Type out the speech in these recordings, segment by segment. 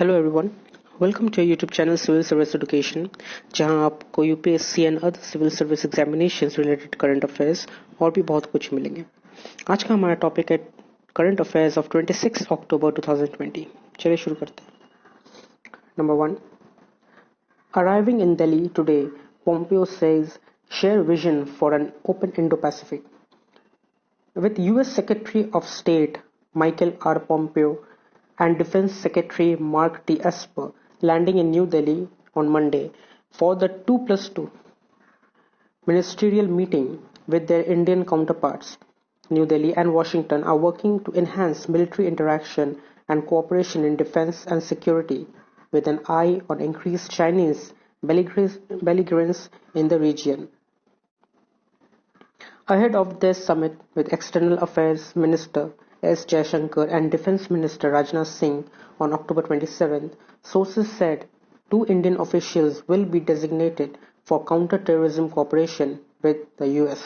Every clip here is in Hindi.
Hello everyone. Welcome to YouTube channel civil service education, जहां आपको UPSC and other civil service examinations related current affairs और भी बहुत कुछ मिलेंगे। आज का हमारा टॉपिक है करंट अफेयर्स ऑफ 26 अक्टूबर 2020। चलिए शुरू करते हैं। Number 1, arriving in Delhi today, Pompeo says share vision for an open Indo-Pacific with US Secretary of State Michael R. Pompeo and Defense Secretary Mark T. Esper landing in New Delhi on Monday for the 2+2 ministerial meeting with their Indian counterparts. New Delhi and Washington are working to enhance military interaction and cooperation in defense and security with an eye on increased Chinese belligerence in the region. Ahead of this summit with External Affairs Minister S. Jaishankar and Defense Minister Rajnath Singh on October 27th, sources said two Indian officials will be designated for counter-terrorism cooperation with the US.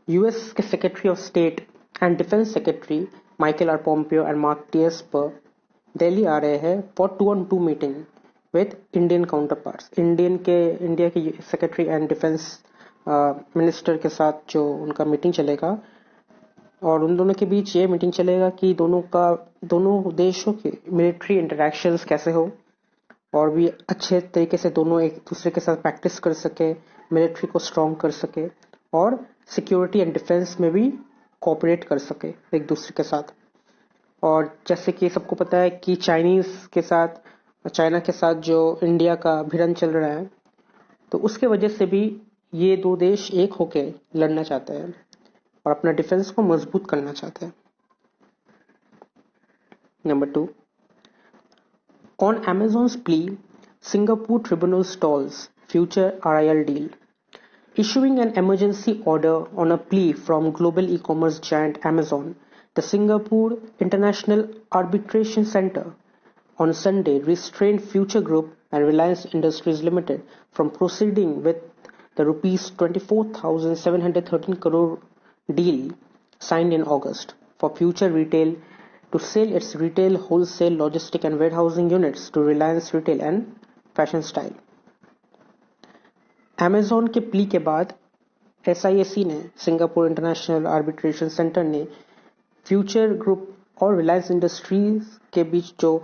US Secretary of State and Defense Secretary Michael R. Pompeo and Mark T. Esper Delhi आ रहे हैं for 2-on-2 meeting with Indian counterparts. India के सेक्रेटरी एंड डिफेंस मिनिस्टर के साथ जो उनका मीटिंग चलेगा, और उन दोनों के बीच ये मीटिंग चलेगा कि दोनों देशों के मिलिट्री इंटरेक्शंस कैसे हो और भी अच्छे तरीके से दोनों एक दूसरे के साथ प्रैक्टिस कर सके, मिलिट्री को स्ट्रॉन्ग कर सके और सिक्योरिटी एंड डिफेंस में भी कोऑपरेट कर सके एक दूसरे के साथ। और जैसे कि सबको पता है कि चाइना के साथ जो इंडिया का भिड़ंत चल रहा है, तो उसके वजह से भी ये दो देश एक होके लड़ना चाहते हैं और अपना डिफेंस को मजबूत करना चाहते हैं। Number 2, on Amazon's plea, Singapore tribunal stalls future RIL deal, issuing an emergency order on a plea from global e-commerce giant Amazon. The Singapore International Arbitration Centre on Sunday restrained Future Group and Reliance Industries Limited from proceeding with the rupees 24,713 crore deal signed in August for Future Retail to sell its retail, wholesale, logistic and warehousing units to Reliance Retail and Fashion Style. Amazon के प्ली के बाद SIAC ने, सिंगापुर इंटरनेशनल आर्बिट्रेशन सेंटर ने, फ्यूचर ग्रुप और रिलायंस इंडस्ट्रीज के बीच जो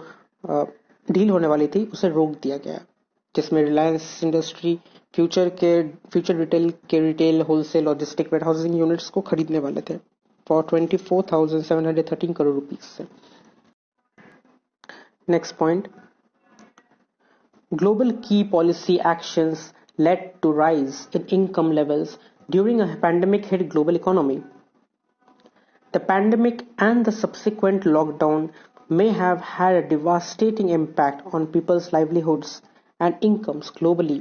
डील होने वाली थी उसे रोक दिया गया, जिसमें रिलायंस इंडस्ट्री फ्यूचर रिटेल के retail, wholesale, logistic, warehousing units को खरीदने वाले थे फॉर 24,713 करोड़ रुपीस से। नेक्स्ट पॉइंट, ग्लोबल की policy actions led to rise in income levels during a pandemic hit global economy. The pandemic and the subsequent lockdown may have had a devastating impact on people's livelihoods and incomes globally,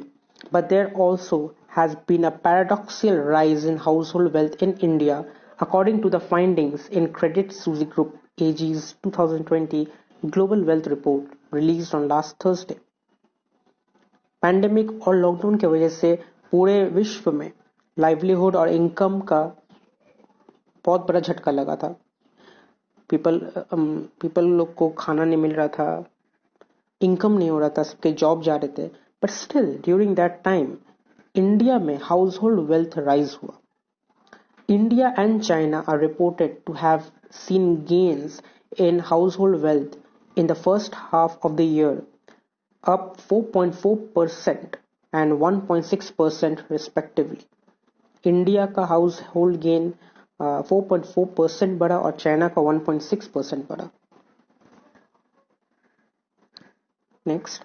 but there also has been a paradoxical rise in household wealth in India, according to the findings in Credit Suisse Group AG's 2020 Global Wealth Report released on last Thursday. Pandemic और लॉकडाउन की वजह से पूरे विश्व में लाइवलीहुड और इनकम का बहुत बड़ा झटका लगा था। पीपल लोग को खाना नहीं मिल रहा था, इनकम नहीं हो रहा था, सबके जॉब जा रहे थे, but still during that time India में हाउस होल्ड वेल्थ राइज हुआ। India and China are reported to have seen gains in house hold wealth in the first half of the year, up 4.4% and 1.6% respectively. India का हाउस होल्ड गेन 4.4% बढ़ा और चाइना का 1.6% बढ़ा। Next,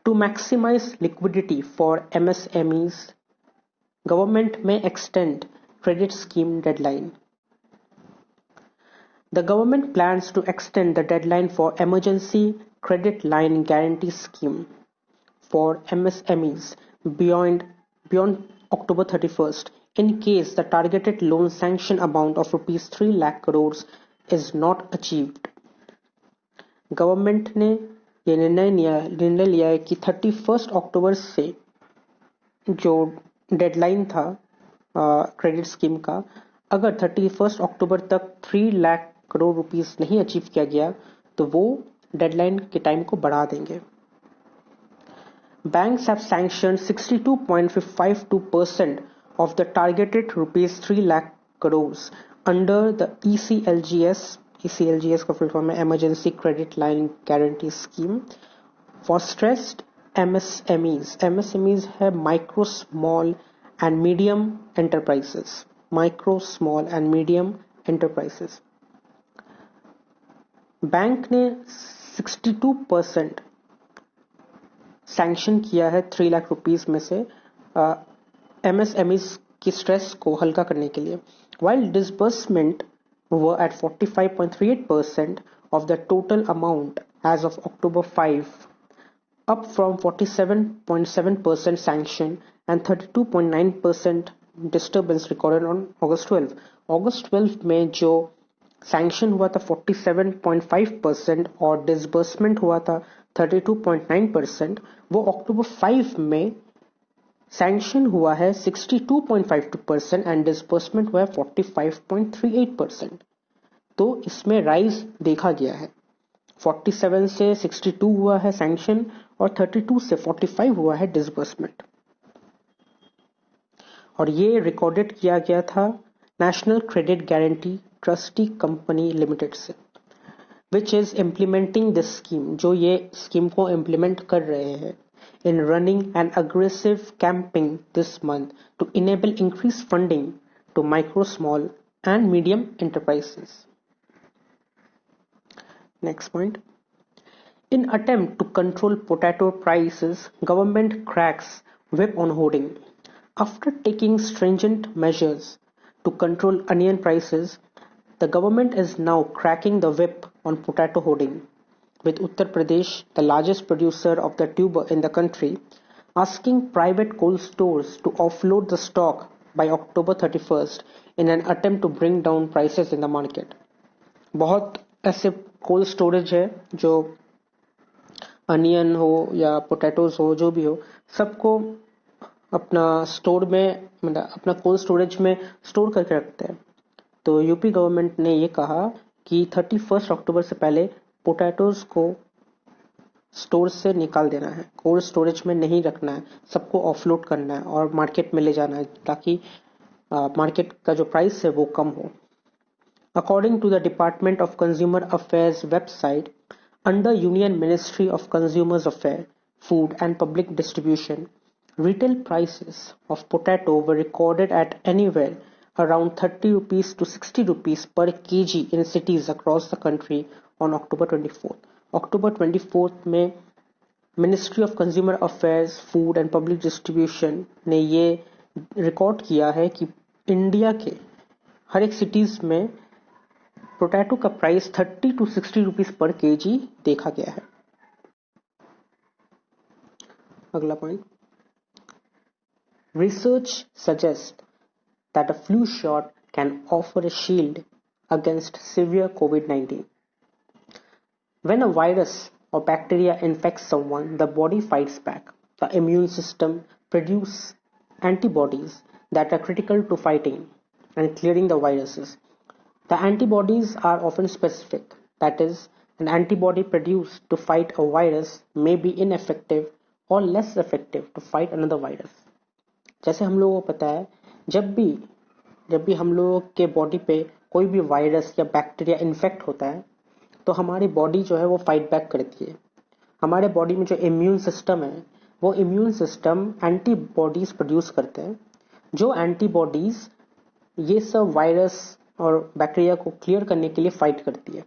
to maximise liquidity for MSMEs, government में extend credit scheme deadline. The government plans to extend the deadline for emergency credit line guarantee scheme for MSMEs beyond October 31st in case the targeted loan sanction amount of rupees 3 lakh crores is not achieved. Government ने ये निर्णय लिया है कि 31 अक्टूबर से जो डेडलाइन था क्रेडिट स्कीम का, अगर 31 अक्टूबर तक 3 लाख करोड़ रुपीस नहीं अचीव किया गया तो वो डेडलाइन के टाइम को बढ़ा देंगे। Banks have sanctioned 62.52% of the targeted rupees 3 lakh crores under the ECLGS का full form है Emergency Credit Line Guarantee Scheme for stressed MSMEs. MSMEs है Micro, Small and Medium Enterprises. Micro, Small and Medium Enterprises. Bank ने 62% सैंक्शन किया है 3 लाख रुपीस में से एमएसएमईज की स्ट्रेस को हल्का करने के लिए, while disbursement were at 45.38% of the total amount as of October 5, up from 47.7% sanction and 32.9% disturbance recorded on August 12. August 12 में जो सैंक्शन हुआ था 47.5% और डिसबर्समेंट हुआ था 32.9%, वो अक्टूबर 5 में सैंक्शन हुआ है 62.52% एंड डिसबर्समेंट हुआ है 45.38%। तो इसमें राइज देखा गया है, 47 से 62 हुआ है सैंक्शन और 32 से 45 हुआ है डिसबर्समेंट। और ये रिकॉर्डेड किया गया था national credit guarantee trustee company limited से, which is implementing this scheme, जो ये स्कीम को इम्प्लीमेंट कर रहे हैं, in running an aggressive camping this month to enable increase funding to micro, small and medium enterprises. Next point. In attempt to control potato prices, government cracks whip on hoarding. After taking stringent measures to control onion prices, the government is now cracking the whip on potato hoarding, with Uttar Pradesh, the largest producer of the tuber in the country, asking private cold stores to offload the stock by October 31st in an attempt to bring down prices in the market. बहुत ऐसे कोल्ड स्टोरेज है जो अनियन हो या पोटैटोज हो, जो भी हो, सबको अपना स्टोर में, मतलब अपना कोल्ड स्टोरेज में स्टोर करके रखते हैं। तो यूपी गवर्नमेंट ने ये कहा कि 31 अक्टूबर से पहले पोटैटोज को स्टोर से निकाल देना है, कोल्ड स्टोरेज में नहीं रखना है, सबको ऑफलोड करना है और मार्केट में ले जाना है, ताकि मार्केट का जो प्राइस है वो कम हो। According to the department of consumer affairs website, under union ministry of consumers affair, food and public distribution, retail prices of potato were recorded at anywhere around 30 rupees to 60 rupees per kg in cities across the country on October 24th. October 24th में ministry of consumer affairs, food and public distribution ने ये रिकॉर्ड किया है कि इंडिया के हर एक सिटीज में पोटैटो का प्राइस 30 to 60 रुपीस पर केजी देखा गया है। अगला point, research suggests that a flu shot can offer a shield against severe COVID-19. When a virus or bacteria infects someone, the body fights back. The immune system produces antibodies that are critical to fighting and clearing the viruses. The antibodies are often specific. That is, an antibody produced to fight a virus may be ineffective or less effective to fight another virus. जैसे हम लोगों को पता है, जब भी हम लोगों के बॉडी पे कोई भी वायरस या बैक्टीरिया इन्फेक्ट होता है, तो हमारी बॉडी जो है वो फाइट बैक करती है। हमारे बॉडी में जो इम्यून सिस्टम है, वो इम्यून सिस्टम एंटीबॉडीज प्रोड्यूस करते हैं, जो एंटीबॉडीज ये सब वायरस और बैक्टीरिया को क्लियर करने के लिए फाइट करती है।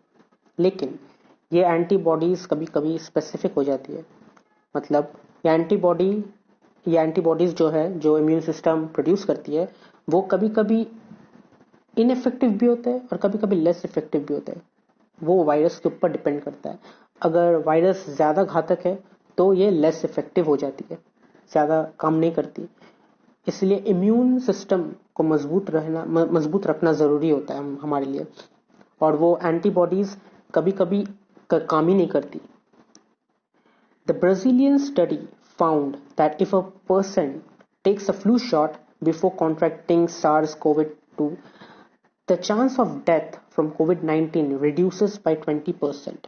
लेकिन ये एंटीबॉडीज कभी कभी स्पेसिफिक हो जाती है, मतलब ये एंटीबॉडीज जो है, जो इम्यून सिस्टम प्रोड्यूस करती है, वो कभी कभी इनइफेक्टिव भी होते हैं और कभी कभी लेस इफेक्टिव भी होते हैं। वो वायरस के ऊपर डिपेंड करता है। अगर वायरस ज़्यादा घातक है तो ये लेस इफेक्टिव हो जाती है, ज़्यादा काम नहीं करती। इसलिए इम्यून सिस्टम को मजबूत रखना ज़रूरी होता है हमारे लिए, और वो एंटीबॉडीज कभी कभी काम ही नहीं करती। The Brazilian study found that if a person takes a flu shot before contracting SARS-CoV-2, the chance of death from COVID-19 reduces by 20%.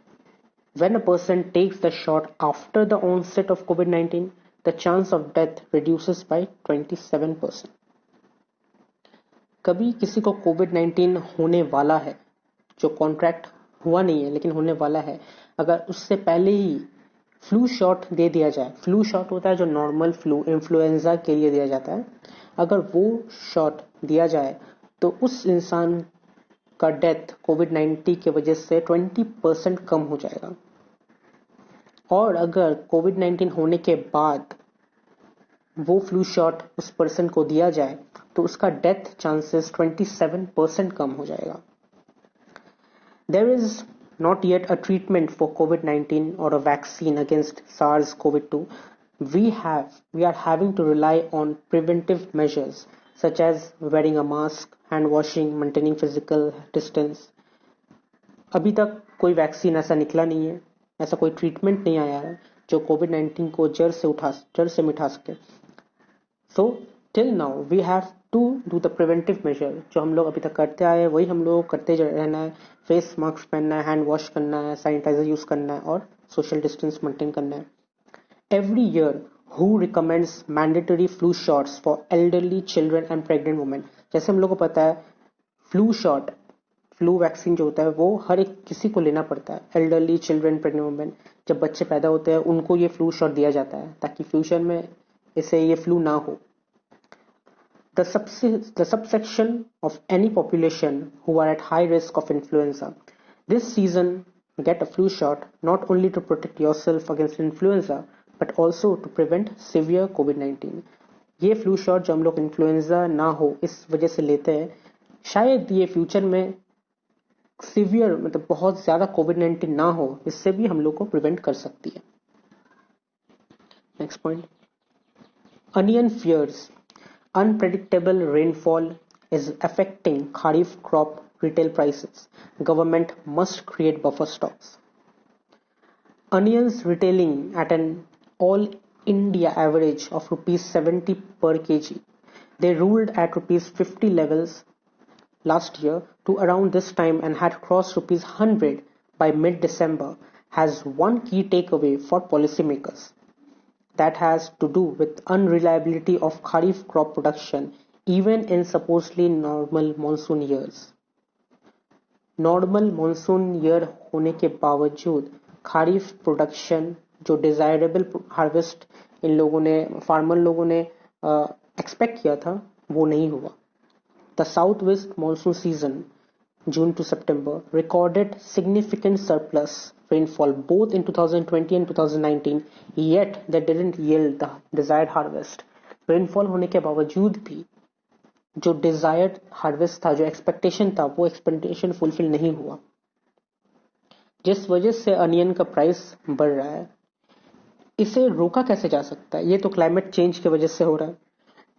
When a person takes the shot after the onset of COVID-19, the chance of death reduces by 27%. कभी किसी को कोविड-19 होने वाला है, जो कॉन्ट्रैक्ट हुआ नहीं है लेकिन होने वाला है, अगर उससे पहले ही फ्लू शॉट दे दिया जाए, फ्लू शॉट होता है जो नॉर्मल फ्लू इन्फ्लुएंजा के लिए दिया जाता है, अगर वो शॉट दिया जाए तो उस इंसान का डेथ कोविड-19 की वजह से 20% कम हो जाएगा। और अगर कोविड-19 होने के बाद वो फ्लू शॉट उस पर्सन को दिया जाए तो उसका डेथ चांसेस 27% कम हो जाएगा। There is not yet a treatment for COVID-19 or a vaccine against SARS-CoV-2. We are having to rely on preventive measures such as wearing a mask, hand washing, maintaining physical distance. अभी तक कोई वैक्सीन ऐसा निकला नहीं है, ऐसा कोई ट्रीटमेंट नहीं आया है जो कोविड-19 को जड़ से मिटा सके। So till now we have to do the preventive measure, जो हम लोग अभी तक करते आए हैं वही हम लोग करते रहना है। फेस मास्क पहनना है, हैंड वॉश करना है, सैनिटाइजर यूज करना है और सोशल डिस्टेंस मेंटेन करना है। Every year who recommends mandatory flu shots for elderly children and pregnant women. जैसे हम लोग को पता है फ्लू शॉट, फ्लू वैक्सीन जो होता है वो हर एक किसी को लेना पड़ता है। एल्डरली चिल्ड्रन, प्रेग्नेंट वुमेन, जब बच्चे पैदा होते हैं उनको ये फ्लू शॉट दिया जाता है ताकि फ्यूचर में इसे ये फ्लू ना हो। The subsection of any population who are at high risk of influenza this season get a flu shot, not only to protect yourself against influenza but also to prevent severe COVID-19। ये फ्लू शॉट जो हम लोग इन्फ्लुएंजा ना हो इस वजह से लेते हैं, शायद ये फ्यूचर में सीवियर मतलब बहुत ज्यादा कोविड-19 ना हो, इससे भी हम लोग को प्रिवेंट कर सकती है। Next point, onion fears. Unpredictable rainfall is affecting Kharif crop retail prices. Government must create buffer stocks. Onions retailing at an all India average of rupees 70 per kg. They ruled at rupees 50 levels last year to around this time and had crossed rupees 100 by mid-December has one key takeaway for policymakers. That has to do with unreliability of Kharif crop production even in supposedly normal monsoon years. Normal monsoon year होने के बावजूद खारिफ प्रोडक्शन जो डिजायरेबल हार्वेस्ट इन लोगों ने फार्मर लोगों ने एक्सपेक्ट किया था वो नहीं हुआ। The southwest monsoon season June to September recorded significant surplus rainfall both in 2020 and 2019, yet that didn't yield the desired harvest. Rainfall होने के बावजूद भी जो desired harvest था, जो expectation था, वो expectation fulfill नहीं हुआ, जिस वजह से अनियन का प्राइस बढ़ रहा है। इसे रोका कैसे जा सकता है? ये तो क्लाइमेट चेंज की वजह से हो रहा है।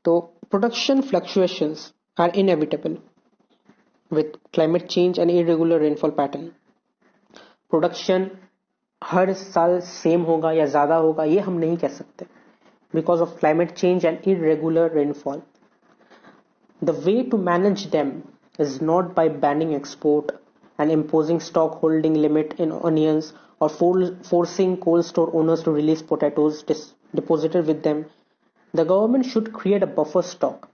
तो production fluctuations are inevitable with climate change and irregular rainfall pattern. Production हर साल सेम होगा या ज्यादा होगा ये हम नहीं कह सकते because of climate change and irregular rainfall. The way to manage them is not by banning export and imposing stock holding limit in onions or forcing cold store owners to release potatoes deposited with them. The government should create a buffer stock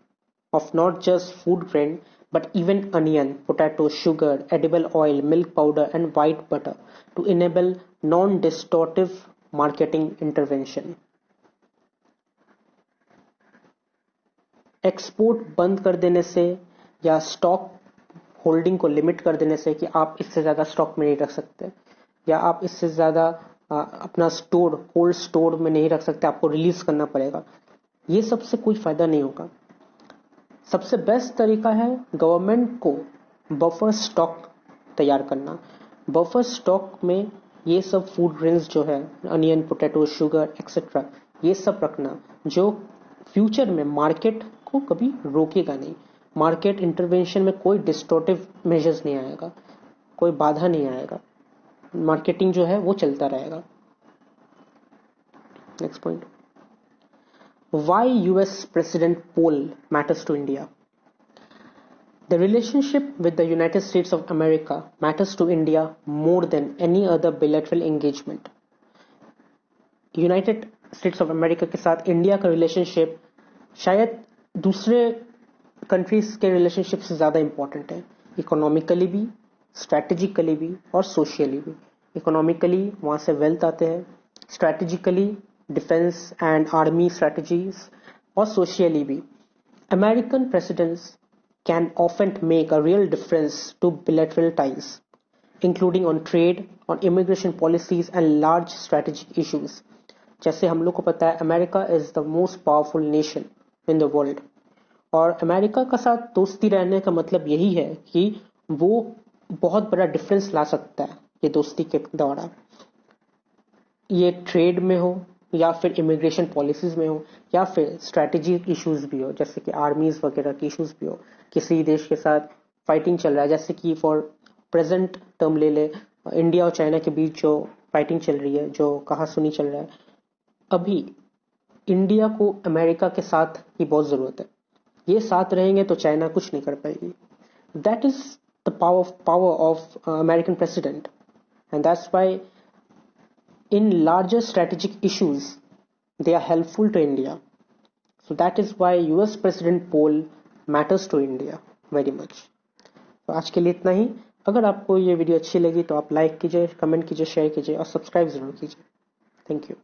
of not just food grain but even onion, potato, sugar, edible oil, milk powder and white butter to enable non-distortive marketing intervention. Export बंद कर देने से या स्टॉक होल्डिंग को लिमिट कर देने से कि आप इससे ज़्यादा स्टॉक में नहीं रख सकते या आप इससे ज़्यादा अपना स्टोर कोल्ड स्टोर में नहीं रख सकते, आपको रिलीज करना पड़ेगा, ये सबसे कोई फायदा नहीं होगा। सबसे बेस्ट तरीका है गवर्नमेंट को बफर स्टॉक तैयार करना। बफर स्टॉक में ये सब फूड ग्रेन्स जो है अनियन, पोटैटो, शुगर एक्सेट्रा ये सब रखना जो फ्यूचर में मार्केट को कभी रोकेगा नहीं। मार्केट इंटरवेंशन में कोई डिस्टॉर्टिव मेजर्स नहीं आएगा, कोई बाधा नहीं आएगा, मार्केटिंग जो है वो चलता रहेगा। Next point, why US President poll matters to India. The relationship with the United States of America matters to India more than any other bilateral engagement. United states of America के साथ इंडिया का रिलेशनशिप शायद दूसरे कंट्रीज के रिलेशनशिप से ज़्यादा इंपॉर्टेंट है, इकोनॉमिकली भी, स्ट्रैटेजिकली भी और सोशियली भी। इकोनॉमिकली वहाँ से वेल्थ आते हैं, strategically defence and army strategies, और सोशियली भी American presidents can often make a real difference to bilateral ties, including on trade, on immigration policies and large strategic issues। जैसे हम लोग को पता है America is the most powerful nation in the world, और अमेरिका का साथ दोस्ती रहने का मतलब यही है कि वो बहुत बड़ा डिफरेंस ला सकता है ये दोस्ती के द्वारा, ये ट्रेड में हो या फिर इमिग्रेशन पॉलिसीज में हो या फिर स्ट्रैटेजिक इश्यूज भी हो, जैसे कि आर्मीज वगैरह के इश्यूज भी हो, किसी देश के साथ फाइटिंग चल रहा है, जैसे कि फॉर प्रेजेंट टर्म ले ले इंडिया और चाइना के बीच जो फाइटिंग चल रही है, जो कहा सुनी चल रहा है, अभी इंडिया को अमेरिका के साथ की बहुत जरूरत है। ये साथ रहेंगे तो चाइना कुछ नहीं कर पाएगी। That is the power of American president, and that's why in larger strategic issues they are helpful to India. So that is why US President poll matters to India very much. तो आज के लिए इतना ही। अगर आपको ये वीडियो अच्छी लगी तो आप लाइक कीजिए, कमेंट कीजिए, शेयर कीजिए और सब्सक्राइब जरूर कीजिए। Thank you.